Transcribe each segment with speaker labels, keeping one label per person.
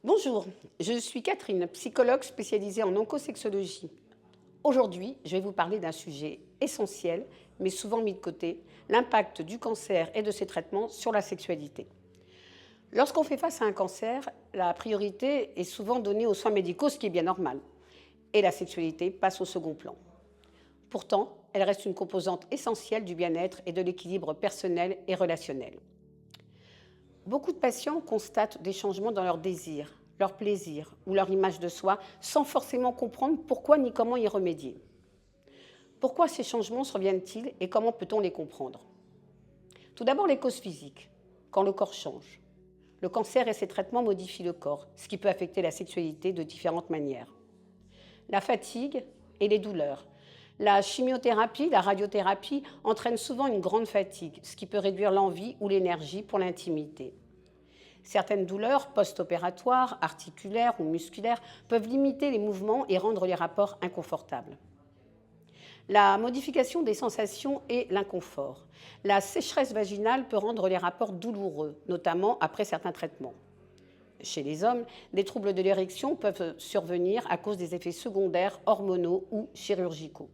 Speaker 1: Bonjour, je suis Catherine, psychologue spécialisée en oncosexologie. Aujourd'hui, je vais vous parler d'un sujet essentiel, mais souvent mis de côté, l'impact du cancer et de ses traitements sur la sexualité. Lorsqu'on fait face à un cancer, la priorité est souvent donnée aux soins médicaux, ce qui est bien normal, et la sexualité passe au second plan. Pourtant, elle reste une composante essentielle du bien-être et de l'équilibre personnel et relationnel. Beaucoup de patients constatent des changements dans leur désir, leur plaisir ou leur image de soi sans forcément comprendre pourquoi ni comment y remédier. Pourquoi ces changements surviennent-ils et comment peut-on les comprendre? Tout d'abord, les causes physiques, quand le corps change. Le cancer et ses traitements modifient le corps, ce qui peut affecter la sexualité de différentes manières. La fatigue et les douleurs. La chimiothérapie, la radiothérapie entraînent souvent une grande fatigue, ce qui peut réduire l'envie ou l'énergie pour l'intimité. Certaines douleurs post-opératoires, articulaires ou musculaires peuvent limiter les mouvements et rendre les rapports inconfortables. La modification des sensations et l'inconfort. La sécheresse vaginale peut rendre les rapports douloureux, notamment après certains traitements. Chez les hommes, des troubles de l'érection peuvent survenir à cause des effets secondaires hormonaux ou chirurgicaux.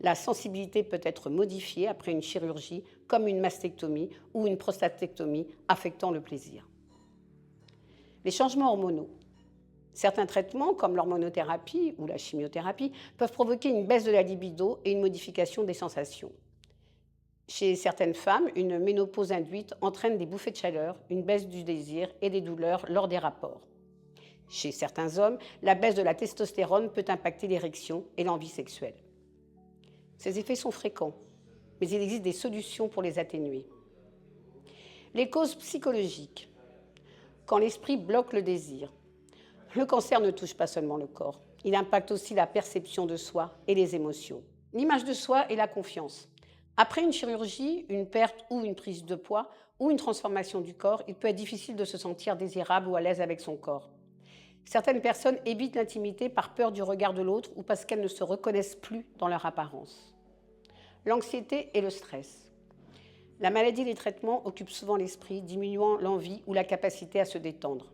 Speaker 1: La sensibilité peut être modifiée après une chirurgie, comme une mastectomie ou une prostatectomie, affectant le plaisir. Les changements hormonaux. Certains traitements, comme l'hormonothérapie ou la chimiothérapie, peuvent provoquer une baisse de la libido et une modification des sensations. Chez certaines femmes, une ménopause induite entraîne des bouffées de chaleur, une baisse du désir et des douleurs lors des rapports. Chez certains hommes, la baisse de la testostérone peut impacter l'érection et l'envie sexuelle. Ces effets sont fréquents, mais il existe des solutions pour les atténuer. Les causes psychologiques. Quand l'esprit bloque le désir. Le cancer ne touche pas seulement le corps, il impacte aussi la perception de soi et les émotions. L'image de soi et la confiance. Après une chirurgie, une perte ou une prise de poids ou une transformation du corps, il peut être difficile de se sentir désirable ou à l'aise avec son corps. Certaines personnes évitent l'intimité par peur du regard de l'autre ou parce qu'elles ne se reconnaissent plus dans leur apparence. L'anxiété et le stress. La maladie et les traitements occupent souvent l'esprit, diminuant l'envie ou la capacité à se détendre.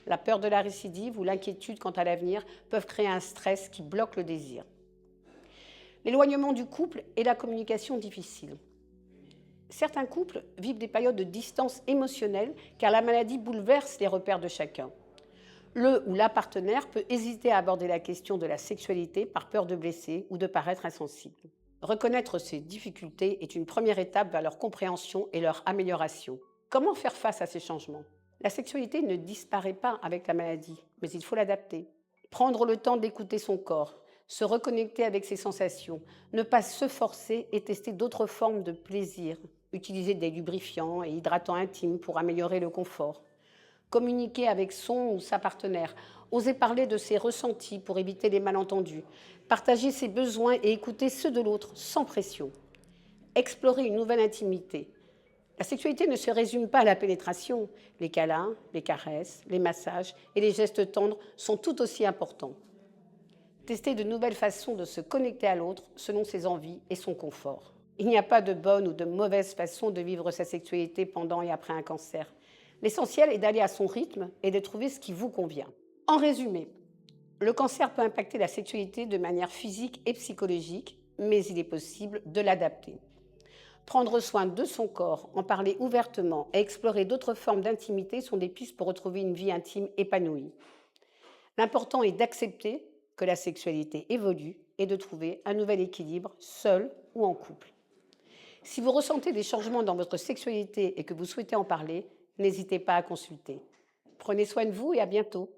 Speaker 1: La peur de la récidive ou l'inquiétude quant à l'avenir peuvent créer un stress qui bloque le désir. L'éloignement du couple et la communication difficile. Certains couples vivent des périodes de distance émotionnelle car la maladie bouleverse les repères de chacun. Le ou la partenaire peut hésiter à aborder la question de la sexualité par peur de blesser ou de paraître insensible. Reconnaître ces difficultés est une première étape vers leur compréhension et leur amélioration. Comment faire face à ces changements? La sexualité ne disparaît pas avec la maladie, mais il faut l'adapter. Prendre le temps d'écouter son corps, se reconnecter avec ses sensations, ne pas se forcer et tester d'autres formes de plaisir. Utiliser des lubrifiants et hydratants intimes pour améliorer le confort. Communiquer avec son ou sa partenaire. Oser parler de ses ressentis pour éviter les malentendus. Partager ses besoins et écouter ceux de l'autre sans pression. Explorer une nouvelle intimité. La sexualité ne se résume pas à la pénétration. Les câlins, les caresses, les massages et les gestes tendres sont tout aussi importants. Tester de nouvelles façons de se connecter à l'autre selon ses envies et son confort. Il n'y a pas de bonne ou de mauvaise façon de vivre sa sexualité pendant et après un cancer. L'essentiel est d'aller à son rythme et de trouver ce qui vous convient. En résumé, le cancer peut impacter la sexualité de manière physique et psychologique, mais il est possible de l'adapter. Prendre soin de son corps, en parler ouvertement et explorer d'autres formes d'intimité sont des pistes pour retrouver une vie intime épanouie. L'important est d'accepter que la sexualité évolue et de trouver un nouvel équilibre, seul ou en couple. Si vous ressentez des changements dans votre sexualité et que vous souhaitez en parler, n'hésitez pas à consulter. Prenez soin de vous et à bientôt.